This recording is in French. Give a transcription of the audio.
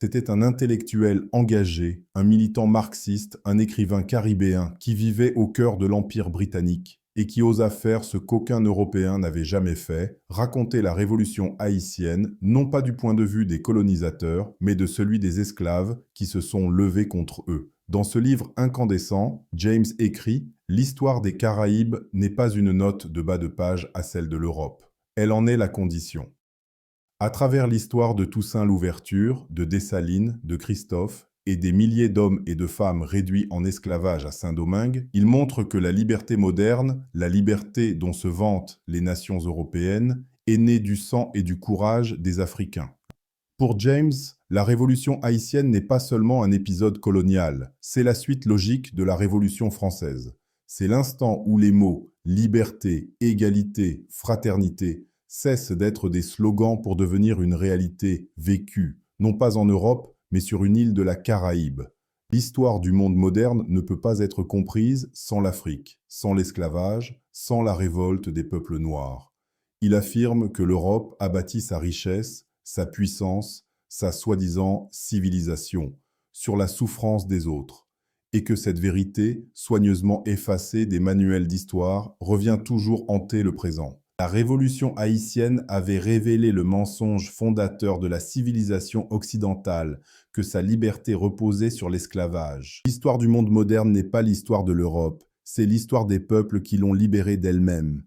C'était un intellectuel engagé, un militant marxiste, un écrivain caribéen qui vivait au cœur de l'Empire britannique et qui osa faire ce qu'aucun Européen n'avait jamais fait, raconter la révolution haïtienne, non pas du point de vue des colonisateurs, mais de celui des esclaves qui se sont levés contre eux. Dans ce livre incandescent, James écrit « L'histoire des Caraïbes n'est pas une note de bas de page à celle de l'Europe. Elle en est la condition. » À travers l'histoire de Toussaint Louverture, de Dessalines, de Christophe et des milliers d'hommes et de femmes réduits en esclavage à Saint-Domingue, il montre que la liberté moderne, la liberté dont se vantent les nations européennes, est née du sang et du courage des Africains. Pour James, la révolution haïtienne n'est pas seulement un épisode colonial, c'est la suite logique de la Révolution française. C'est l'instant où les mots liberté, égalité, fraternité cessent d'être des slogans pour devenir une réalité vécue, non pas en Europe, mais sur une île de la Caraïbe. L'histoire du monde moderne ne peut pas être comprise sans l'Afrique, sans l'esclavage, sans la révolte des peuples noirs. Il affirme que l'Europe a bâti sa richesse, sa puissance, sa soi-disant civilisation, sur la souffrance des autres, et que cette vérité, soigneusement effacée des manuels d'histoire, revient toujours hanter le présent. La révolution haïtienne avait révélé le mensonge fondateur de la civilisation occidentale, que sa liberté reposait sur l'esclavage. L'histoire du monde moderne n'est pas l'histoire de l'Europe, c'est l'histoire des peuples qui l'ont libérée d'elle-même.